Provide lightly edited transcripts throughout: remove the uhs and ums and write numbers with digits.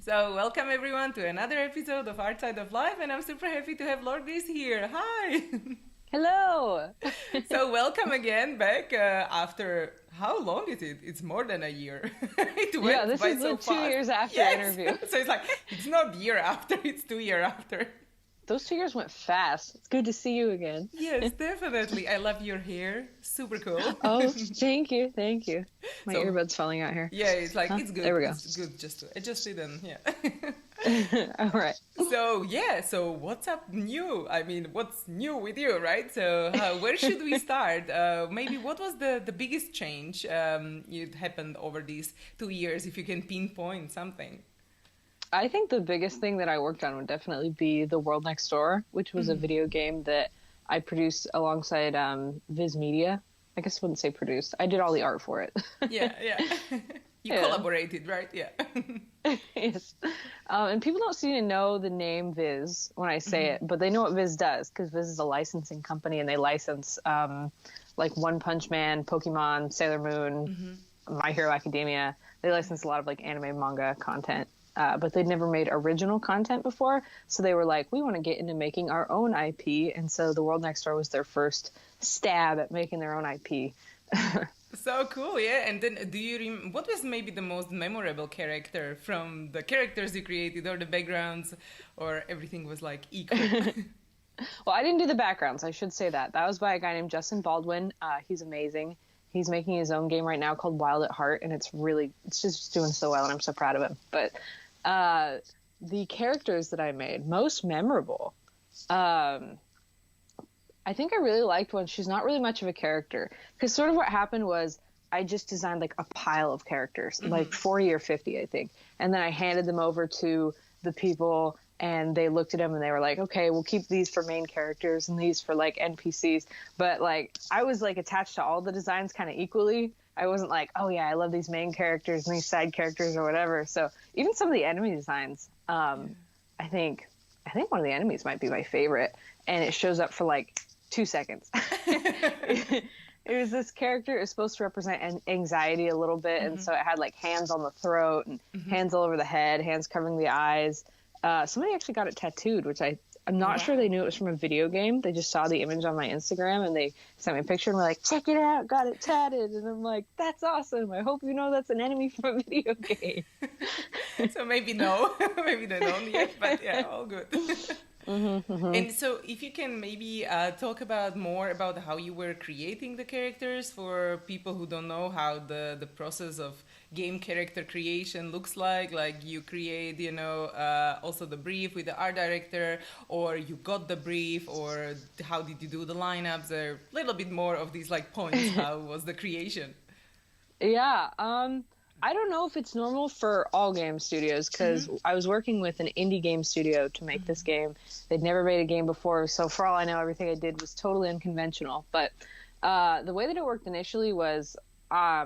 So, welcome everyone to another episode of Art Side of Life, and I'm super happy to have Lord Gris here. Hi! Hello. So, welcome again back after how long is it? It's more than a year. It Yeah, went this by is so the 2 years fast. after Yes! interview. So, it's like, it's not year after, it's 2 year after. Those 2 years went fast. It's good to see you again. Yes, definitely. I love your hair. Super cool. Oh, thank you. Thank you. My So, earbud's falling out here. yeah, it's like, Huh? it's good. There we go. It's good just to adjust it and yeah. All right. So what's up new? I mean, what's new with you, right? So where should we start? Maybe what was the biggest change it happened over these 2 years, if you can pinpoint something? I think the biggest thing that I worked on would definitely be The World Next Door, which was a video game that I produced alongside Viz Media. I guess I wouldn't say produced. I did all the art for it. Yeah. You Yeah. collaborated, right? Yeah. Yes. And people don't seem to know the name Viz when I say it, but they know what Viz does because Viz is a licensing company and they license like One Punch Man, Pokemon, Sailor Moon, My Hero Academia. They license a lot of like anime, manga content. But they'd never made original content before. So they were like, we want to get into making our own IP. And so The World Next Door was their first stab at making their own IP. So cool, yeah. And then what was maybe the most memorable character from the characters you created, or the backgrounds, or everything was like equal? Well, I didn't do the backgrounds. I should say that. That was by a guy named Justin Baldwin. He's amazing. He's making his own game right now called Wild at Heart, and it's just doing so well, and I'm so proud of him. But the characters that I made, most memorable, I think I really liked one. She's not really much of a character, because sort of what happened was I just designed like a pile of characters, like 40 or 50, I think. And then I handed them over to the people and they looked at them and they were like, okay, we'll keep these for main characters and these for like NPCs. But like, I was like attached to all the designs kind of equally. I wasn't like, oh yeah, I love these main characters and these side characters or whatever. So even some of the enemy designs, I think one of the enemies might be my favorite, and it shows up for like 2 seconds. It was this character. It was supposed to represent anxiety a little bit, and so it had like hands on the throat and hands all over the head, hands covering the eyes. Somebody actually got it tattooed, which I'm not sure they knew it was from a video game. They just saw the image on my Instagram and they sent me a picture and were like, check it out, got it tatted. And I'm like, that's awesome. I hope you know that's an enemy from a video game. So maybe no, maybe they don't yet, but yeah, all good. And so if you can maybe talk about more about how you were creating the characters for people who don't know how the process of game character creation looks like you create, also the brief with the art director, or you got the brief, or how did you do the lineups, or a little bit more of these like points, how was the creation? Yeah, I don't know if it's normal for all game studios, because I was working with an indie game studio to make this game. They'd never made a game before, so for all I know, everything I did was totally unconventional. But the way that it worked initially was I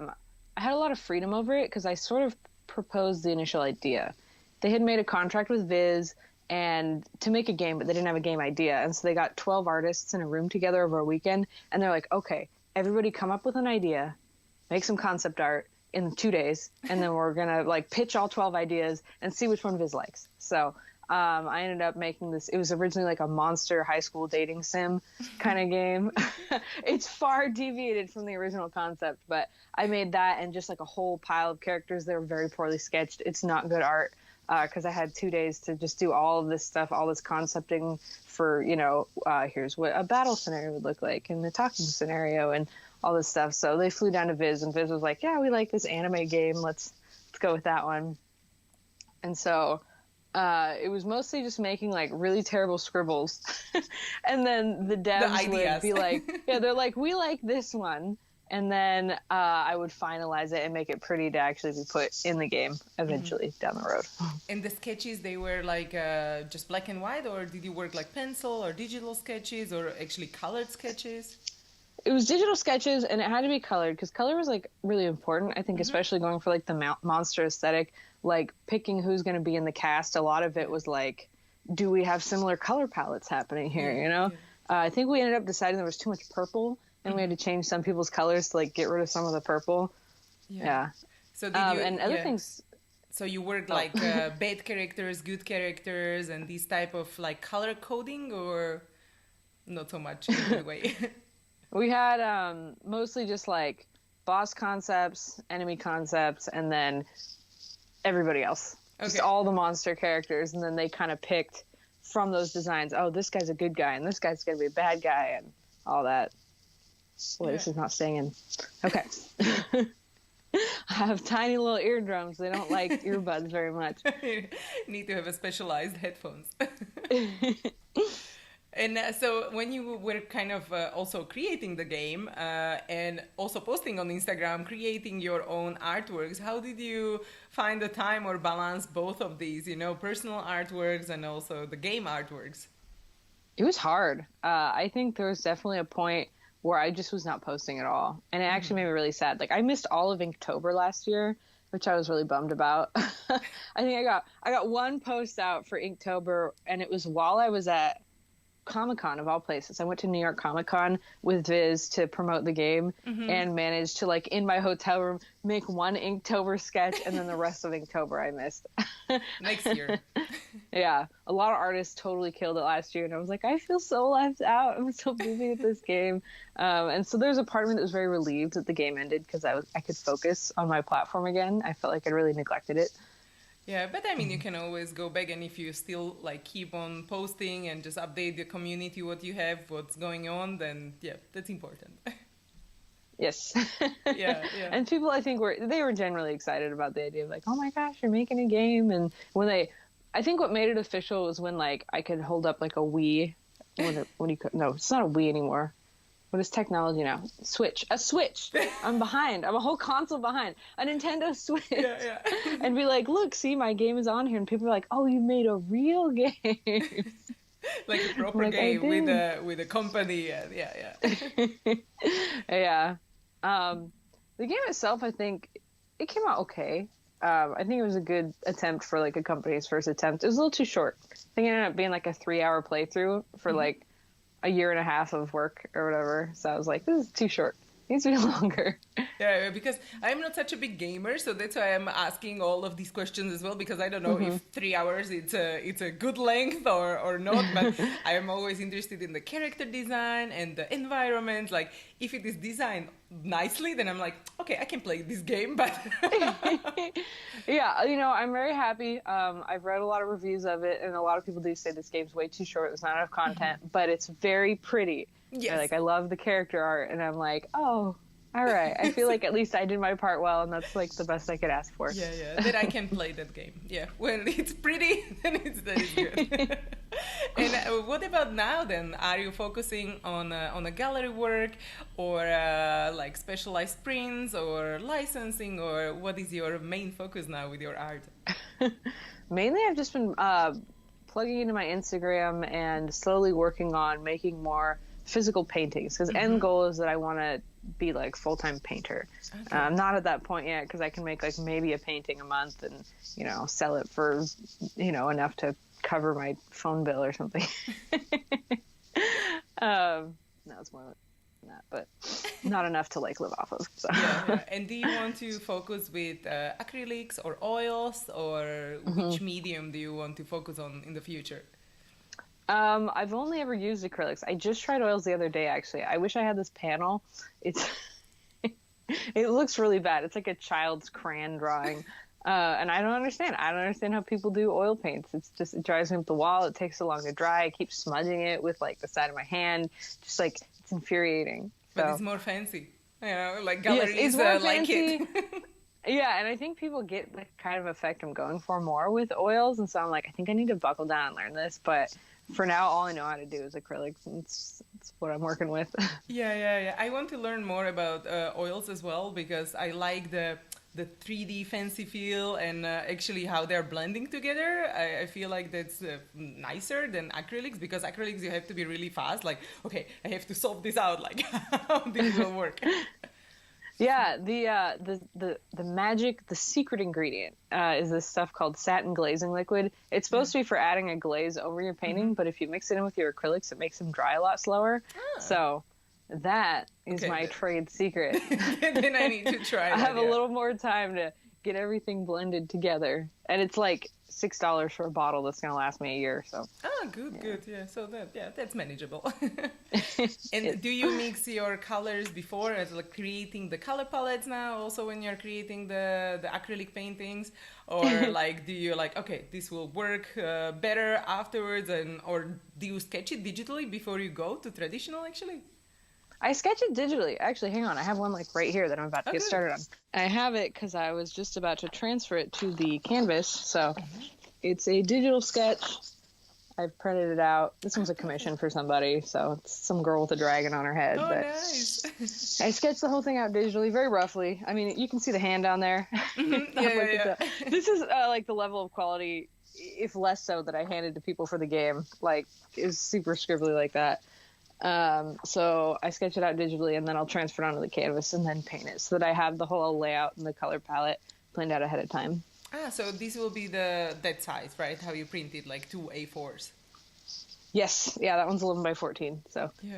had a lot of freedom over it, because I sort of proposed the initial idea. They had made a contract with Viz and to make a game, but they didn't have a game idea. And so they got 12 artists in a room together over a weekend, and they're like, okay, everybody come up with an idea, make some concept art in 2 days, and then we're gonna like pitch all 12 ideas and see which one Viz likes. So I ended up making this. It was originally like a monster high school dating sim kind of game. It's far deviated from the original concept, but I made that and just like a whole pile of characters that were very poorly sketched. It's not good art, because I had 2 days to just do all of this stuff, all this concepting for, here's what a battle scenario would look like and the talking scenario and all this stuff. So they flew down to Viz, and Viz was like, yeah, we like this anime game. Let's go with that one. And so it was mostly just making like really terrible scribbles. And then the devs would be like, yeah, they're like, we like this one. And then I would finalize it and make it pretty to actually be put in the game eventually down the road. And the sketches, they were like just black and white, or did you work like pencil or digital sketches, or actually colored sketches? It was digital sketches, and it had to be colored, because color was like really important, I think, especially going for like the monster aesthetic, like picking who's going to be in the cast. A lot of it was like, do we have similar color palettes happening here, I think we ended up deciding there was too much purple, and we had to change some people's colors to like get rid of some of the purple. Yeah. So did you and other things So you work like bad characters, good characters, and these type of like color coding, or not so much in that way? We had mostly just like boss concepts, enemy concepts, and then everybody else. Just all the monster characters, and then they kind of picked from those designs, oh, this guy's a good guy, and this guy's going to be a bad guy, and all that. Boy, this is not staying in. Okay. I have tiny little eardrums. They don't like earbuds very much. You need to have a specialized headphones. And so when you were kind of also creating the game and also posting on Instagram, creating your own artworks, how did you find the time or balance both of these, you know, personal artworks and also the game artworks? It was hard. I think there was definitely a point where I just was not posting at all. And it actually made me really sad. Like, I missed all of Inktober last year, which I was really bummed about. I think I got one post out for Inktober, and it was while I was at Comic-Con of all places. I went to New York Comic-Con with Viz to promote the game and managed to, like, in my hotel room, make one Inktober sketch, and then the rest of Inktober I missed. Next year. Yeah. A lot of artists totally killed it last year, and I was like, I feel so left out. I'm so busy with this game. And so there's a part of me that was very relieved that the game ended because I could focus on my platform again. I felt like I'd really neglected it. Yeah, but I mean, you can always go back, and if you still like keep on posting and just update the community what you have, what's going on, then yeah, that's important. Yes. Yeah. And people, I think, were generally excited about the idea of like, oh my gosh, you're making a game. And when I think what made it official was when like I could hold up like a Wii. No, it's not a Wii anymore. What is technology now? A Switch. I'm behind. I'm a whole console behind. A Nintendo Switch. Yeah. And be like, look, see, my game is on here. And people are like, oh, you made a real game. Like a proper game with a company. And yeah. Yeah. The game itself, I think, it came out okay. I think it was a good attempt for like a company's first attempt. It was a little too short. I think it ended up being like a 3-hour playthrough for like a year and a half of work or whatever. So I was like, this is too short. It needs to be longer. Yeah, because I'm not such a big gamer, so that's why I'm asking all of these questions as well, because I don't know if 3 hours it's a good length or not, but I am always interested in the character design and the environment. Like, if it is designed nicely, then I'm like, okay, I can play this game, but... Yeah, you know, I'm very happy. I've read a lot of reviews of it, and a lot of people do say this game's way too short. There's not enough content, but it's very pretty. Yes. Like, I love the character art, and I'm like, oh, all right. I feel like at least I did my part well, and that's like the best I could ask for. Yeah, that I can play that game. Yeah, when it's pretty, then that is good. And what about now then? Are you focusing on a gallery work, or like specialized prints, or licensing, or what is your main focus now with your art? Mainly, I've just been plugging into my Instagram and slowly working on making more physical paintings, because end goal is that I want to be like full-time painter. Okay. I'm not at that point yet, because I can make like maybe a painting a month and, you know, sell it for, you know, enough to cover my phone bill or something. No, it's more than that, but not enough to like live off of. So. Yeah. And do you want to focus with acrylics or oils, or which medium do you want to focus on in the future? I've only ever used acrylics. I just tried oils the other day, actually. I wish I had this panel. It looks really bad. It's like a child's crayon drawing. And I don't understand. I don't understand how people do oil paints. It drives me up the wall. It takes so long to dry. I keep smudging it with like the side of my hand. Just like, it's infuriating. But it's more fancy. You know, like galleries like it. Yeah, and I think people get the kind of effect I'm going for more with oils. And so I'm like, I think I need to buckle down and learn this. But for now, all I know how to do is acrylics, and it's what I'm working with. Yeah. I want to learn more about oils as well, because I like the 3D fancy feel, and actually how they're blending together. I feel like that's nicer than acrylics, because acrylics you have to be really fast. Like, okay, I have to solve this out. Like, how this will work. Yeah, the magic, the secret ingredient is this stuff called satin glazing liquid. It's supposed to be for adding a glaze over your painting, but if you mix it in with your acrylics, it makes them dry a lot slower. So that is my trade secret. Then I need to try it. I have a little more time to get everything blended together. And it's like $6 for a bottle that's going to last me a year. So. Ah, good. Yeah. So that's manageable. And do you mix your colors before, as like creating the color palettes now? Also, when you're creating the acrylic paintings, or like do you like, okay, this will work better afterwards, or do you sketch it digitally before you go to traditional? Actually. I sketch it digitally. Actually, hang on. I have one like right here that I'm about to get started on. I have it because I was just about to transfer it to the canvas. So it's a digital sketch. I've printed it out. This one's a commission for somebody. So it's some girl with a dragon on her head. Oh, but nice. I sketched the whole thing out digitally, very roughly. I mean, you can see the hand down there. Yeah. This is like the level of quality, if less so, that I handed to people for the game. Like, it was super scribbly like that. So I sketch it out digitally, and then I'll transfer it onto the canvas and then paint it so that I have the whole layout and the color palette planned out ahead of time. Ah, so this will be that size, right? How you printed, like 2 A4s. Yes. Yeah, that one's 11 by 14. So. Yeah.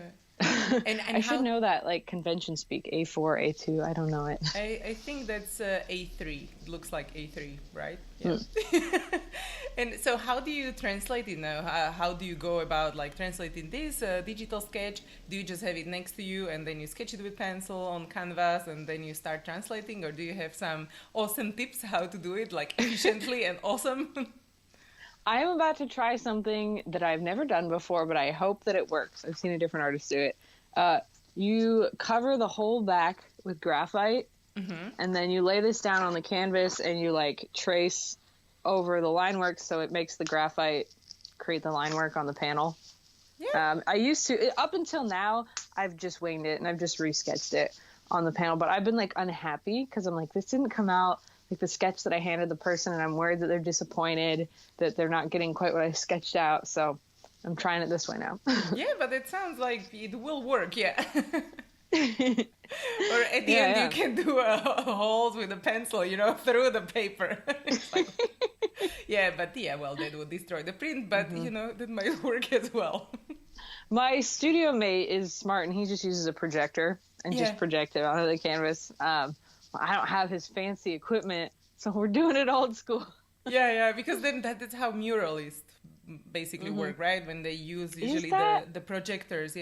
And I should know that, like, convention speak. A4, A2, I don't know it. I think that's A3. It looks like A3, right? Yeah. And so how do you translate it now? How do you go about, like, translating this digital sketch? Do you just have it next to you and then you sketch it with pencil on canvas and then you start translating? Or do you have some awesome tips how to do it, like, efficiently and awesome? I am about to try something that I've never done before, but I hope that it works. I've seen a different artist do it. You cover the whole back with graphite, and then you lay this down on the canvas, and you like trace over the line work so it makes the graphite create the line work on the panel. Yeah. I used to, up until now, I've just winged it, and I've just resketched it on the panel, but I've been like unhappy because I'm like, this didn't come out like the sketch that I handed the person, and I'm worried that they're disappointed that they're not getting quite what I sketched out. So I'm trying it this way now. Yeah, but it sounds like it will work. Yeah. Or at the end, you can do holes with a pencil, through the paper. Like, well, that would destroy the print, but that might work as well. My studio mate is smart, and he just uses a projector and just project it onto the canvas. I don't have his fancy equipment, so we're doing it old school. Yeah, because then that's how muralists basically work, right? When they use usually the projectors,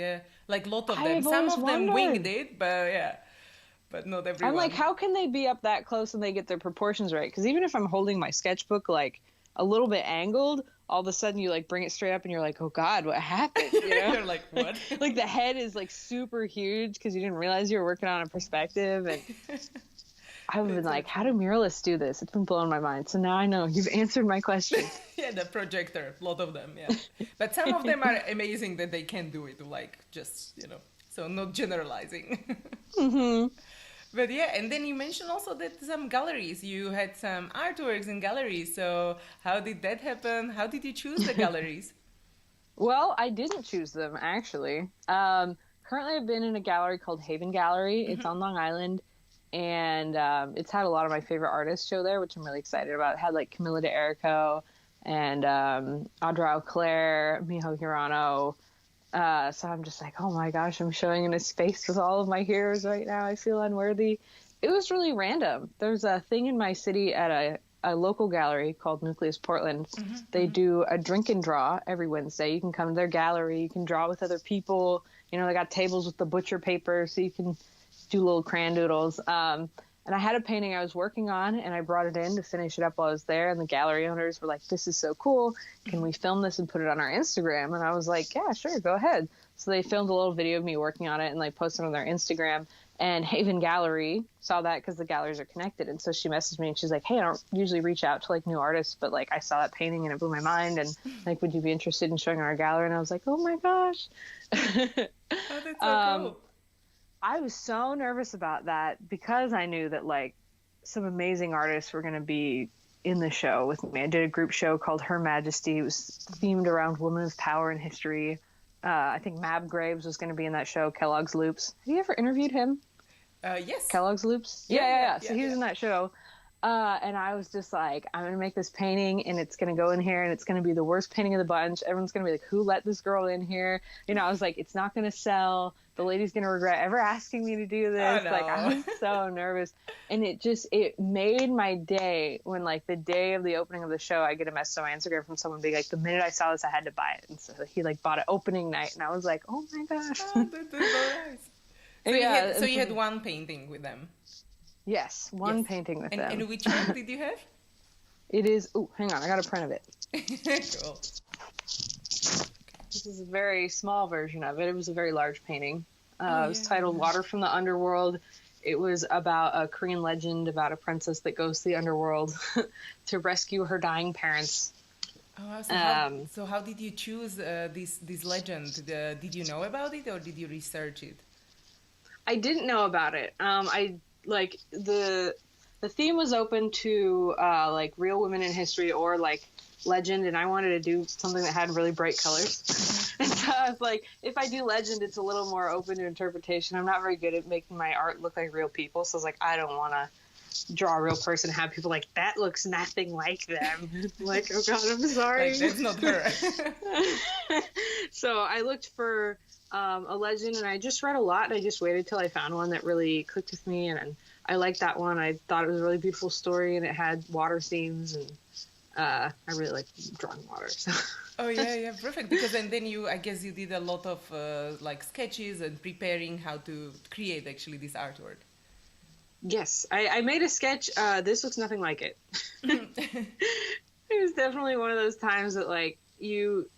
like a lot of them. Some of them winged it, but not everyone. I'm like, how can they be up that close and they get their proportions right? Because even if I'm holding my sketchbook like a little bit angled, all of a sudden you like bring it straight up and you're like, oh God, what happened? You're like, what? Like the head is like super huge because you didn't realize you were working on a perspective. And I've been like, how do muralists do this? It's been blowing my mind. So now I know. You've answered my question. Yeah, the projector, a lot of them, yeah. But some of them are amazing that they can do it, like just, so not generalizing. But yeah, and then you mentioned also that some galleries, you had some artworks in galleries. So how did that happen? How did you choose the galleries? Well, I didn't choose them, actually. Currently, I've been in a gallery called Haven Gallery. It's on Long Island. And it's had a lot of my favorite artists show there, which I'm really excited about. It had like Camilla de Errico and Audra Auclair, Miho Hirano. So I'm just like, oh my gosh, I'm showing in a space with all of my heroes right now. I feel unworthy. It was really random. There's a thing in my city at a local gallery called Nucleus Portland. They do a drink and draw every Wednesday. You can come to their gallery. You can draw with other people. They got tables with the butcher paper so you can do little crayon doodles. And I had a painting I was working on, and I brought it in to finish it up while I was there. And the gallery owners were like, this is so cool. Can we film this and put it on our Instagram? And I was like, yeah, sure, go ahead. So they filmed a little video of me working on it and like posted it on their Instagram. And Haven Gallery saw that because the galleries are connected. And so she messaged me and she's like, hey, I don't usually reach out to like new artists, but like I saw that painting and it blew my mind. And like, would you be interested in showing our gallery? And I was like, oh my gosh. Oh, that's so cool. I was so nervous about that because I knew that like some amazing artists were going to be in the show with me. I did a group show called Her Majesty. It was themed around women of power and history. I think Mab Graves was going to be in that show, Kellogg's Loops. Have you ever interviewed him? Yes. Kellogg's Loops? Yeah. So he was in that show. And I was just like, I'm going to make this painting and it's going to go in here and it's going to be the worst painting of the bunch. Everyone's going to be like, who let this girl in here? I was like, it's not going to sell, the lady's going to regret ever asking me to do this. Oh, no. Like, I was so nervous. And it made my day when, like, the day of the opening of the show, I get a message on my Instagram from someone being like, the minute I saw this, I had to buy it. And so he, like, bought it opening night. And I was like, oh, my gosh. Oh, that's so nice. So, yeah, you had one painting with them? Yes, one painting with them. And which one did you have? It is... Oh, hang on. I got a print of it. Cool. This is a very small version of it. It was a very large painting. It was titled Water from the Underworld. It was about a Korean legend about a princess that goes to the underworld to rescue her dying parents. Oh, so how did you choose this legend? Did you know about it or did you research it? I didn't know about it. The theme was open to like real women in history or like legend, and I wanted to do something that had really bright colors. And so I was like, if I do legend, it's a little more open to interpretation. I'm not very good at making my art look like real people, so I was like, I don't want to draw a real person and have people like, that looks nothing like them. Like, oh god, I'm sorry. Like, that's not her. So I looked for a legend, and I just read a lot, and I just waited till I found one that really clicked with me, and I liked that one. I thought it was a really beautiful story, and it had water themes, and I really like drawing water. So. Oh yeah, perfect. Because then I guess you did a lot of like sketches and preparing how to create actually this artwork. Yes, I made a sketch. This looks nothing like it. It was definitely one of those times that like you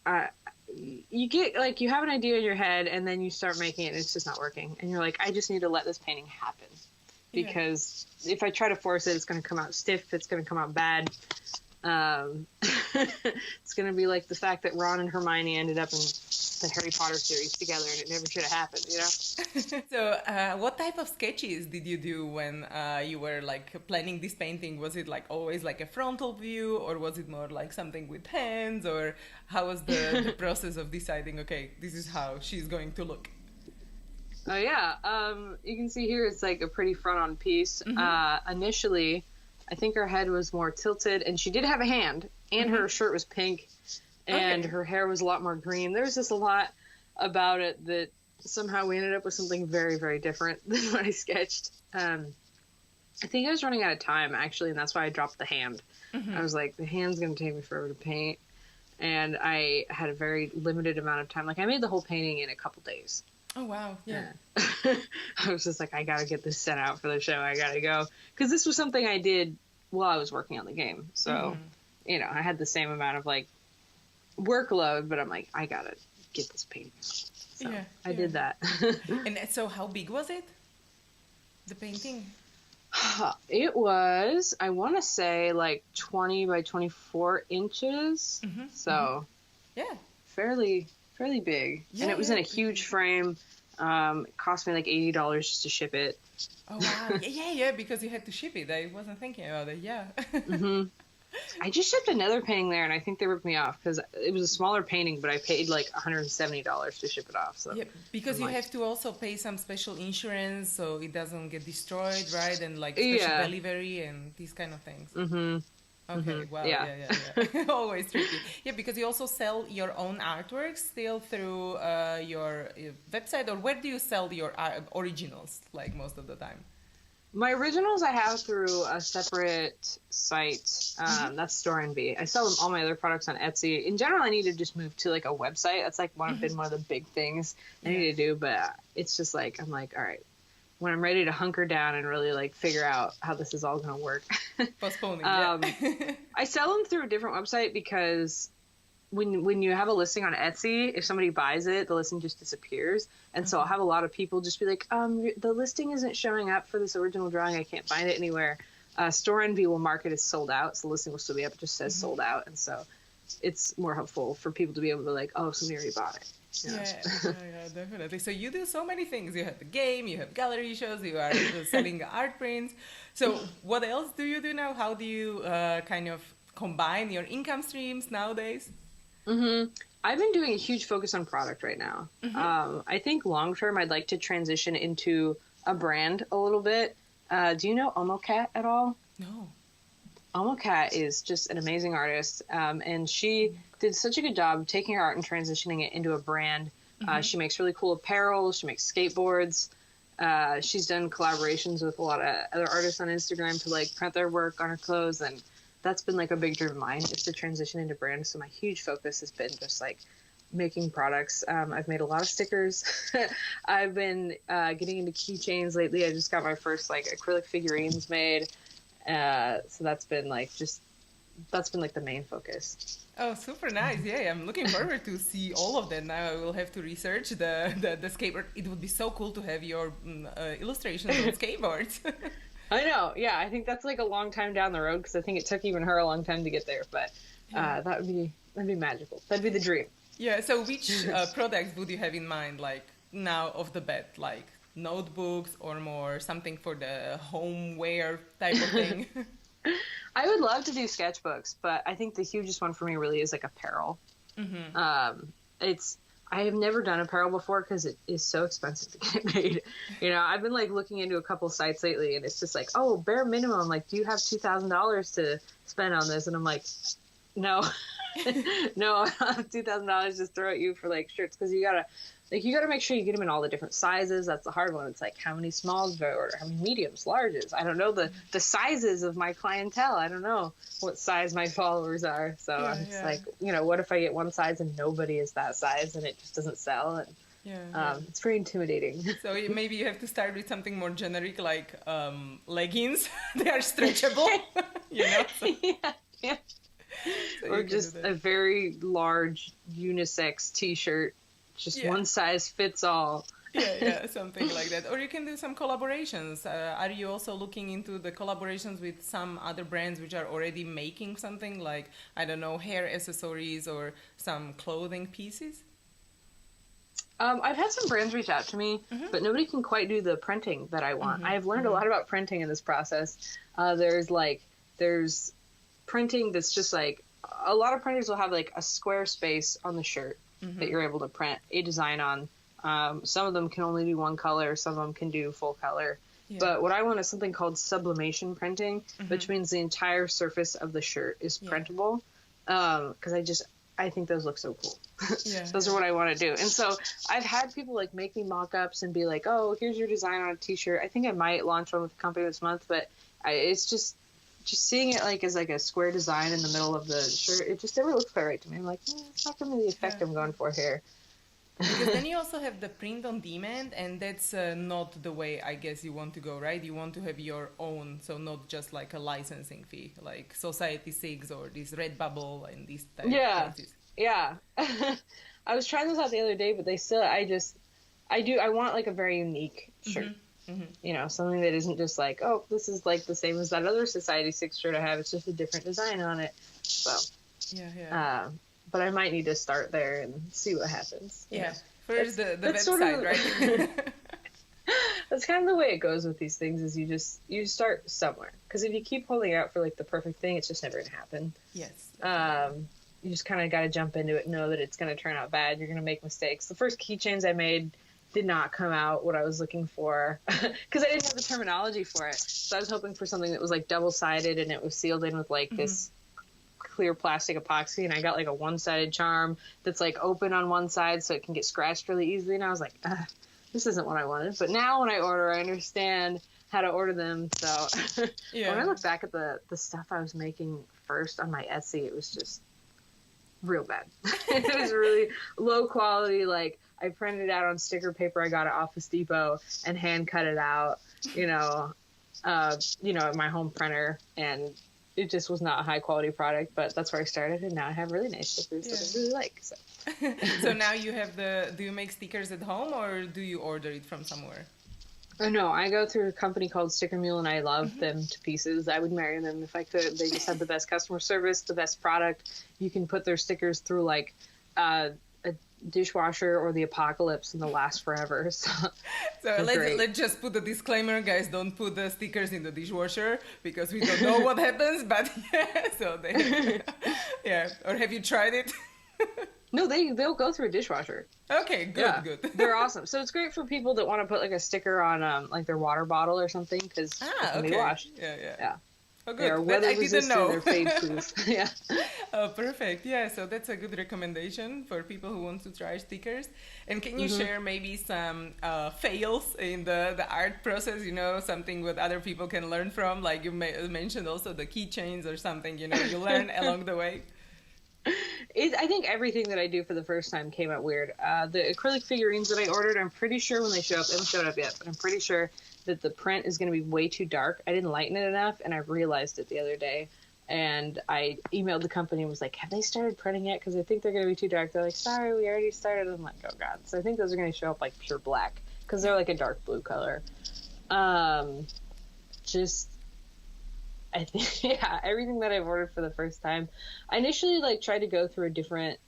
get like you have an idea in your head and then you start making it and it's just not working, and you're like, I just need to let this painting happen. Because if I try to force it, it's going to come out stiff. It's going to come out bad. It's going to be like the fact that Ron and Hermione ended up in the Harry Potter series together, and it never should have happened, you know? So what type of sketches did you do when you were like planning this painting? Was it like always like a frontal view, or was it more like something with hands, or how was the process of deciding, okay, this is how she's going to look? Oh yeah, you can see here it's like a pretty front-on piece. Initially, I think her head was more tilted, and she did have a hand, and her shirt was pink, and her hair was a lot more green. There was just a lot about it that somehow we ended up with something very, very different than what I sketched. I think I was running out of time, actually, and that's why I dropped the hand. I was like, the hand's going to take me forever to paint, and I had a very limited amount of time. Like, I made the whole painting in a couple days. Oh, wow. Yeah. I was just like, I got to get this sent out for the show. I got to go. Because this was something I did while I was working on the game. So, you know, I had the same amount of, like, workload, but I'm like, I got to get this painting out. So I did that. And so how big was it? The painting? It was, I want to say, like 20 by 24 inches. So, fairly big. And it was in a huge frame. It cost me like $80 just to ship it. Oh wow. Yeah, because you had to ship it. I wasn't thinking about it. I just shipped another painting there, and I think they ripped me off because it was a smaller painting, but I paid like $170 to ship it off. So because you have to also pay some special insurance so it doesn't get destroyed, right? And like special delivery and these kind of things. Okay, wow, yeah. Always tricky. Yeah, because you also sell your own artworks still through your website, or where do you sell your originals, like most of the time? My originals I have through a separate site. That's Store Envy. I sell all my other products on Etsy. In general, I need to just move to like a website. That's like been one of the big things I need to do, but it's just like, I'm like, all right, when I'm ready to hunker down and really like figure out how this is all going to work. Postponing. I sell them through a different website because when you have a listing on Etsy, if somebody buys it, the listing just disappears. And so I'll have a lot of people just be like, the listing isn't showing up for this original drawing. I can't find it anywhere. Store Envy will mark it as sold out. So the listing will still be up. It just says sold out. And so it's more helpful for people to be able to like, oh, somebody already bought it. Yeah, definitely. So you do so many things. You have the game, you have gallery shows, you are selling art prints. So what else do you do now? How do you kind of combine your income streams nowadays? I've been doing a huge focus on product right now. I think long term I'd like to transition into a brand a little bit. Do you know Omocat at all? No. Omocat is just an amazing artist, and she did such a good job taking her art and transitioning it into a brand She makes really cool apparel. She makes skateboards. She's done collaborations with a lot of other artists on Instagram to like print their work on her clothes, and that's been like a big dream of mine, is to transition into brands. So my huge focus has been just like making products. I've made a lot of stickers. I've been getting into keychains lately. I just got my first like acrylic figurines made. So that's been like the main focus. Oh, super nice. Yeah, I'm looking forward to see all of that. Now I will have to research the skateboard. It would be so cool to have your illustrations on skateboards. I know. Yeah, I think that's like a long time down the road, because I think it took even her a long time to get there. But that'd be magical. That'd be the dream. Yeah. So which products would you have in mind, like now off the bat, like notebooks or more something for the homeware type of thing? I would love to do sketchbooks, but I think the hugest one for me really is like apparel. I have never done apparel before because it is so expensive to get made. You know, I've been like looking into a couple sites lately, and it's just like, oh, bare minimum, like, do you have $2,000 to spend on this? And I'm like, no, no, I don't have $2,000 just throw at you for like shirts, because you gotta make sure you get them in all the different sizes. That's the hard one. It's like, how many smalls do I order? How many mediums, larges? I don't know the sizes of my clientele. I don't know what size my followers are. So it's like, you know, what if I get one size and nobody is that size and it just doesn't sell? And it's very intimidating. So maybe you have to start with something more generic, like leggings. They are stretchable, you know? So. Yeah. So or just a very large unisex t-shirt. Just one size fits all. Yeah, something like that. Or you can do some collaborations. Are you also looking into the collaborations with some other brands which are already making something like, I don't know, hair accessories or some clothing pieces? I've had some brands reach out to me, but nobody can quite do the printing that I want. I've learned a lot about printing in this process. There's printing that's just like, a lot of printers will have like a square space on the shirt that you're able to print a design on. Some of them can only do one color, some of them can do full color. Yeah. But what I want is something called sublimation printing, which means the entire surface of the shirt is printable. Because I think those look so cool. Those are what I want to do. And so I've had people like make me mock-ups and be like, oh, here's your design on a t-shirt. I think I might launch one with a company this month, but it's just seeing it like as like a square design in the middle of the shirt, it just never looks quite right to me. I'm like, it's not gonna be the effect I'm going for here. Because then you also have the print on demand, and that's not the way I guess you want to go, right? You want to have your own, so not just like a licensing fee, like Society 6 or this Redbubble and these type of places. Yeah. I was trying this out the other day, but I want like a very unique shirt. You know, something that isn't just like, oh, this is like the same as that other Society 6 shirt I have. It's just a different design on it. So, but I might need to start there and see what happens. Yeah. First, the website, sort of, right? That's kind of the way it goes with these things, is you start somewhere. Because if you keep holding out for like the perfect thing, it's just never going to happen. Yes. You just kind of got to jump into it and know that it's going to turn out bad. You're going to make mistakes. The first keychains I made did not come out what I was looking for, because I didn't have the terminology for it. So I was hoping for something that was like double-sided and it was sealed in with like this clear plastic epoxy, and I got like a one-sided charm that's like open on one side so it can get scratched really easily, and I was like, this isn't what I wanted. But now when I order, I understand how to order them. So when I look back at the stuff I was making first on my Etsy, it was just real bad. It was really low quality. Like, I printed it out on sticker paper I got at Office Depot and hand cut it out, at my home printer, and it just was not a high quality product, but that's where I started, and now I have really nice stickers that I really like. So. So now you have do you make stickers at home, or do you order it from somewhere? No, I go through a company called Sticker Mule, and I love them to pieces. I would marry them if I could. They just have the best customer service, the best product. You can put their stickers through like a dishwasher or the apocalypse, and they'll last forever. So let's just put a disclaimer, guys. Don't put the stickers in the dishwasher, because we don't know what happens. But or have you tried it? No, they'll go through a dishwasher. Okay, good. They're awesome. So it's great for people that want to put like a sticker on like their water bottle or something, because it can be washed. Yeah. Oh, They are good. That weather I didn't resistant. know. They're fade proof. Yeah. Oh, perfect. Yeah, so that's a good recommendation for people who want to try stickers. And can you share maybe some fails in the art process, something what other people can learn from? Like you mentioned also the keychains or something, you learn along the way. I think everything that I do for the first time came out weird. The acrylic figurines that I ordered, I'm pretty sure when they show up, they haven't showed up yet, but I'm pretty sure that the print is going to be way too dark. I didn't lighten it enough, and I realized it the other day. And I emailed the company and was like, have they started printing yet? Because I think they're going to be too dark. They're like, sorry, we already started. I'm like, oh, God. So I think those are going to show up like pure black because they're like a dark blue color. I think, yeah, everything that I've ordered for the first time. I initially tried to go through a different.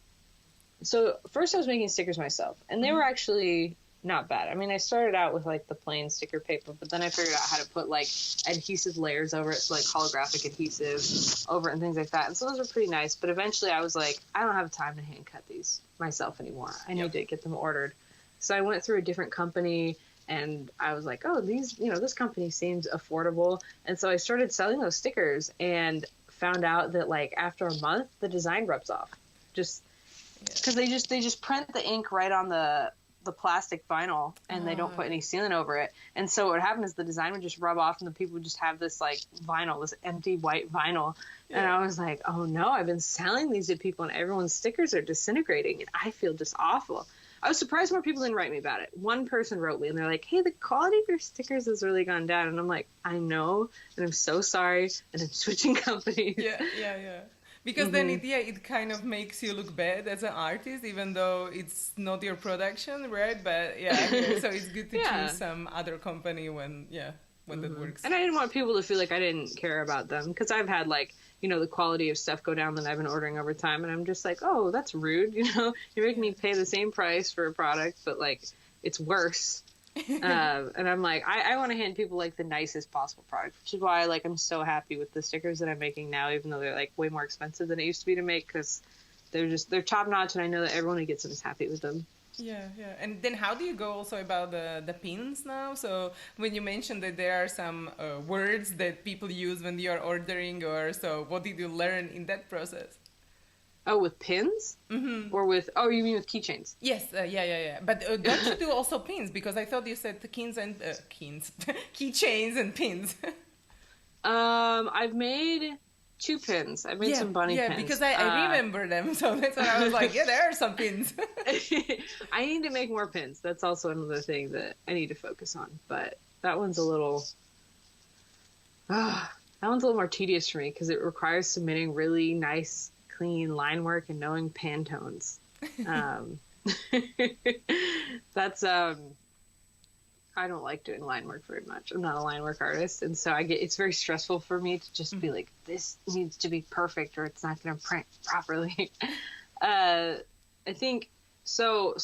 So first I was making stickers myself, and they were actually not bad. I mean, I started out with the plain sticker paper, but then I figured out how to put adhesive layers over it, so holographic adhesive over it and things like that. And so those were pretty nice. But eventually I was like, I don't have time to hand cut these myself anymore. I need to get them ordered. So I went through a different company. And I was like, oh, these, this company seems affordable. And so I started selling those stickers and found out that after a month, the design rubs off. Just because they just print the ink right on the plastic vinyl and they don't put any sealant over it. And so what would happen is the design would just rub off and the people would just have this vinyl, this empty white vinyl. Yeah. And I was like, oh no, I've been selling these to people and everyone's stickers are disintegrating and I feel just awful. I was surprised more people didn't write me about it. One person wrote me, and they're like, hey, the quality of your stickers has really gone down. And I'm like, I know, and I'm so sorry, and I'm switching companies. Yeah. Because then it kind of makes you look bad as an artist, even though it's not your production, right? But so it's good to choose some other company when that works. And I didn't want people to feel like I didn't care about them, because I've had the quality of stuff go down that I've been ordering over time. And I'm just like, oh, that's rude. You're making me pay the same price for a product, but it's worse. And I'm like, I want to hand people the nicest possible product, which is why I'm so happy with the stickers that I'm making now, even though they're way more expensive than it used to be to make, because they're top notch. And I know that everyone who gets them is happy with them. Yeah. And then how do you go also about the pins now? So when you mentioned that there are some words that people use when you are ordering, or so, what did you learn in that process? Oh, with pins? Mm-hmm. Or with, you mean with keychains? Yes, yeah. But don't you do also pins? Because I thought you said keychains and pins. I've made 2 pins. I made some bunny pins. Yeah, because I remember them, so that's why I was like, yeah, there are some pins. I need to make more pins. That's also another thing that I need to focus on. But that one's a little more tedious for me because it requires submitting really nice, clean line work and knowing Pantones. That's I don't like doing line work very much. I'm not a line work artist, and so it's very stressful for me to just be like, this needs to be perfect or it's not going to print properly. I think so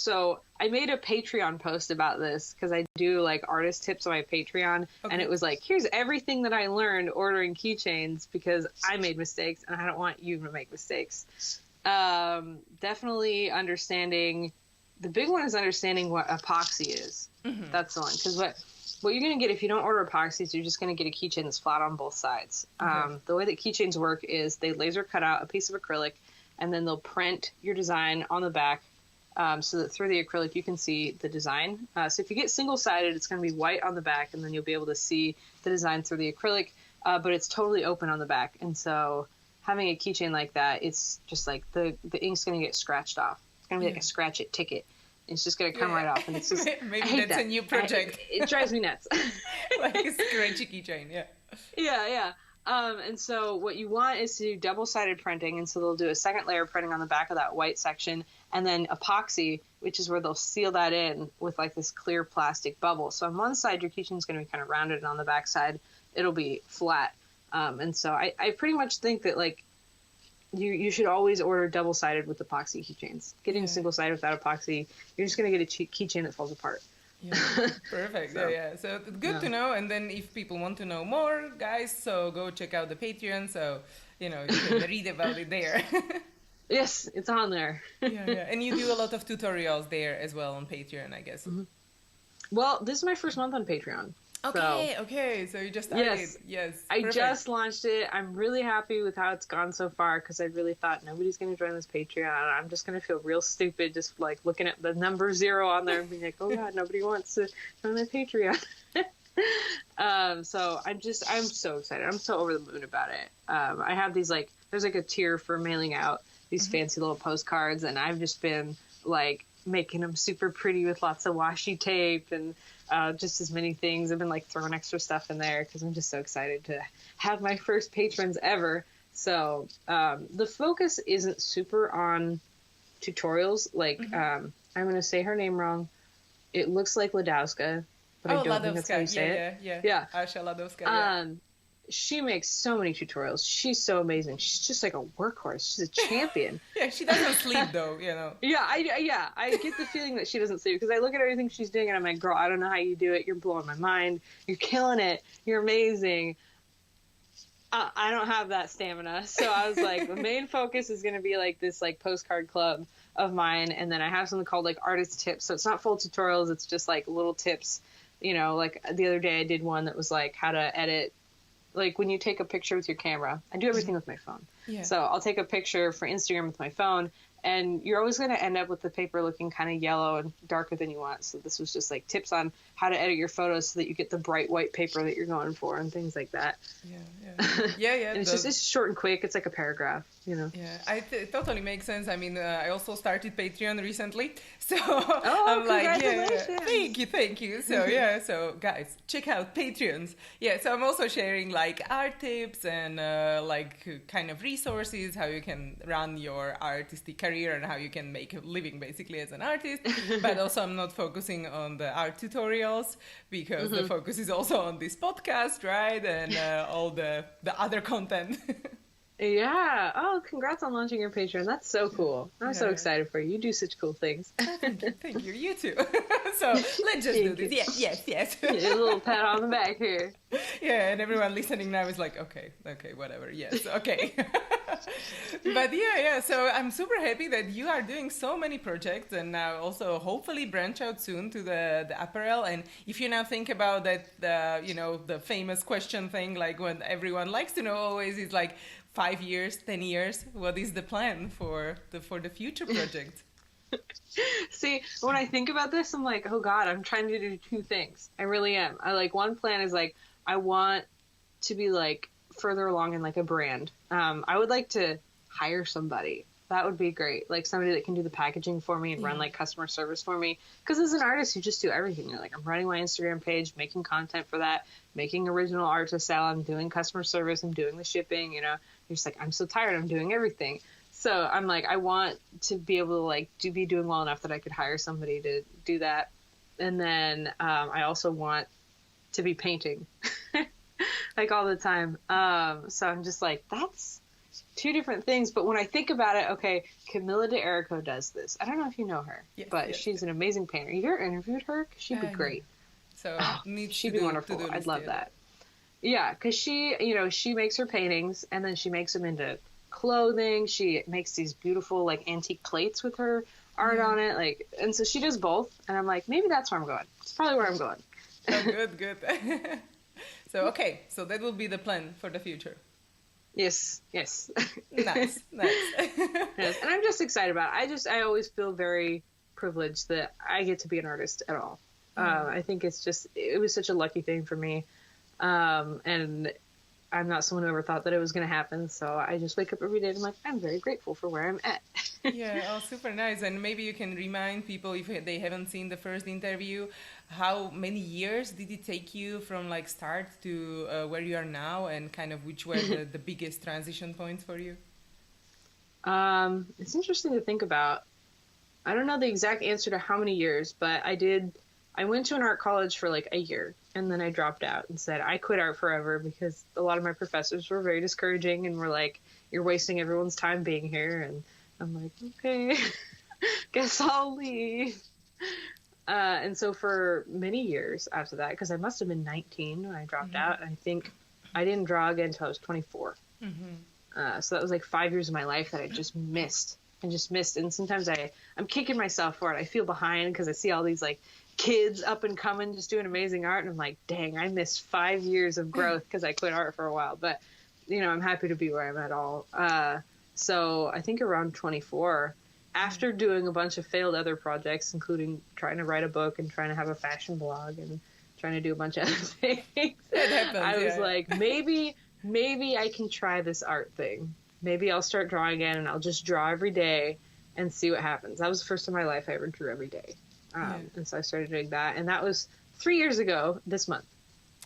I made a Patreon post about this because I do artist tips on my Patreon, and it was here's everything that I learned ordering keychains because I made mistakes and I don't want you to make mistakes. Definitely understanding. The big one is understanding what epoxy is. Mm-hmm. That's the one. Because what you're going to get if you don't order epoxy is you're just going to get a keychain that's flat on both sides. Okay. The way that keychains work is they laser cut out a piece of acrylic, and then they'll print your design on the back so that through the acrylic you can see the design. So if you get single-sided, it's going to be white on the back, and then you'll be able to see the design through the acrylic, but it's totally open on the back. And so having a keychain like that, it's just the ink's going to get scratched off. It's going to be like a scratch it ticket. It's just going to come right off. And it's just, maybe that's a new project. It drives me nuts. Like a scratchy keychain, yeah. Yeah. And so what you want is to do double-sided printing. And so they'll do a second layer printing on the back of that white section. And then epoxy, which is where they'll seal that in with this clear plastic bubble. So on one side, your keychain's going to be kind of rounded. And on the back side, it'll be flat. And so I pretty much think that you should always order double-sided with epoxy keychains. Getting single-sided without epoxy, you're just going to get a keychain that falls apart. Yeah, perfect. So good to know. And then if people want to know more, guys, so go check out the Patreon. So, you can read about it there. Yes, it's on there. Yeah. And you do a lot of tutorials there as well on Patreon, I guess. Mm-hmm. Well, this is my first month on Patreon. Okay. So you just started. Yes. Yes. I Perfect. just launched it. I'm really happy with how it's gone so far because I really thought nobody's going to join this Patreon. I'm just going to feel real stupid just like looking at the number 0 on there and being like, oh God, nobody wants to join my Patreon. So I'm so excited. I'm so over the moon about it. I have these like, there's like a tier for mailing out these fancy little postcards, and I've just been like making them super pretty with lots of washi tape and just as many things. I've been like throwing extra stuff in there because I'm just so excited to have my first patrons ever. So the focus isn't super on tutorials. Like I'm going to say her name wrong. It looks like Ladowska, but I don't think that's how you say it. Yeah. Asha Ladowska. Yeah. She makes so many tutorials. She's so amazing. She's just like a workhorse. She's a champion. Yeah, she doesn't sleep though, you know. Yeah, I get the feeling that she doesn't sleep because I look at everything she's doing and I'm like, girl, I don't know how you do it. You're blowing my mind. You're killing it. You're amazing. I don't have that stamina. So I was like, the main focus is going to be like this like postcard club of mine. And then I have something called like artist tips. So it's not full tutorials. It's just like little tips. You know, like the other day I did one that was like how to edit. Like when you take a picture with your camera, I do everything with my phone. Yeah. So I'll take a picture for Instagram with my phone, and you're always going to end up with the paper looking kind of yellow and darker than you want. So this was just like tips on how to edit your photos so that you get the bright white paper that you're going for and things like that. Yeah. And it's short and quick. It's like a paragraph, you know. Yeah, it totally makes sense. I mean, I also started Patreon recently, so I'm like, thank you. So yeah, so guys, check out Patreons. Yeah, so I'm also sharing like art tips and like kind of resources, how you can run your artistic career and how you can make a living basically as an artist. But also I'm not focusing on the art tutorials because the focus is also on this podcast, right? And all the other content. Yeah. Oh, congrats on launching your Patreon. That's so cool. I'm so excited for you. You do such cool things. Thank you. You too. So let's just do this. Yes. A little pat on the back here. Yeah, and everyone listening now is like, okay, whatever. Yes, okay. But yeah. So I'm super happy that you are doing so many projects and now also hopefully branch out soon to the apparel. And if you now think about that, the famous question thing, like when everyone likes to know always is like 5 years, 10 years, what is the plan for the future project? See, when I think about this, I'm like, oh God, I'm trying to do 2 things. I really am. One plan is like, I want to be like further along in like a brand. I would like to hire somebody. That would be great. Like somebody that can do the packaging for me and run like customer service for me. Because as an artist, you just do everything. You're like, I'm running my Instagram page, making content for that, making original art to sell. I'm doing customer service. I'm doing the shipping, you know. You're just like, I'm so tired. I'm doing everything. So I'm like, I want to be able to like be doing well enough that I could hire somebody to do that. And then I also want to be painting like all the time. So I'm just like, that's 2 different things. But when I think about it, okay, Camilla de Erico does this. I don't know if you know her, but she's an amazing painter. You ever interviewed her? She'd be great. So she'd be wonderful. I'd love that. Yeah, because she makes her paintings and then she makes them into clothing. She makes these beautiful like antique plates with her art on it. Like, and so she does both. And I'm like, maybe that's where I'm going. It's probably where I'm going. Oh, good. So that will be the plan for the future. Yes. Nice. Yes, and I'm just excited about it. I always feel very privileged that I get to be an artist at all. I think it was such a lucky thing for me. And I'm not someone who ever thought that it was going to happen. So I just wake up every day and I'm like, I'm very grateful for where I'm at. Yeah, super nice. And maybe you can remind people, if they haven't seen the first interview, how many years did it take you from like start to where you are now, and kind of which were the biggest transition points for you? It's interesting to think about. I don't know the exact answer to how many years, but I went to an art college for like a year, and then I dropped out and said I quit art forever because a lot of my professors were very discouraging and were like, you're wasting everyone's time being here. And I'm like, okay, guess I'll leave. And so for many years after that, because I must have been 19 when I dropped out, I think I didn't draw again until I was 24. So that was like 5 years of my life that I just missed. And sometimes I'm kicking myself for it. I feel behind because I see all these like kids up and coming, just doing amazing art. And I'm like, dang, I missed 5 years of growth because I quit art for a while. But, you know, I'm happy to be where I'm at all. So I think around 24, after doing a bunch of failed other projects, including trying to write a book and trying to have a fashion blog and trying to do a bunch of other things, I was like, maybe I can try this art thing. Maybe I'll start drawing again and I'll just draw every day and see what happens. That was the first time in my life I ever drew every day. And so I started doing that. And that was 3 years ago this month.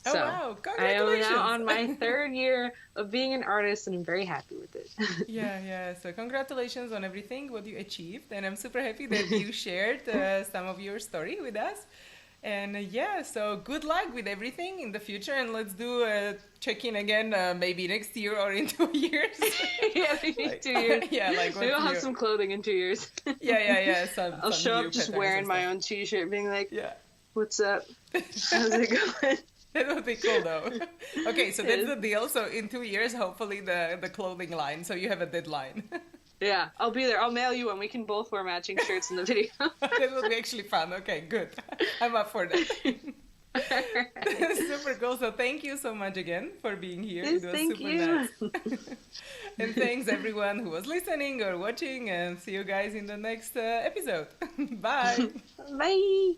Oh, so wow. Congratulations. I am now on my 3rd year of being an artist, and I'm very happy with it. Yeah. So congratulations on everything, what you achieved. And I'm super happy that you shared some of your story with us. And so good luck with everything in the future. And let's do a check-in again, maybe next year or in 2 years. Yeah, maybe like, 2 years. Yeah, like maybe I'll have some clothing in 2 years. Yeah. I'll show up just wearing my own t-shirt, being like, what's up? How's it going? That would be cool, though. Okay, so that's the deal. So in 2 years, hopefully the clothing line. So you have a deadline. Yeah, I'll be there. I'll mail you one. We can both wear matching shirts in the video. That would be actually fun. Okay, good. I'm up for that. Super cool. So thank you so much again for being here. Yes, it was super nice. And thanks everyone who was listening or watching, and see you guys in the next episode. Bye. Bye.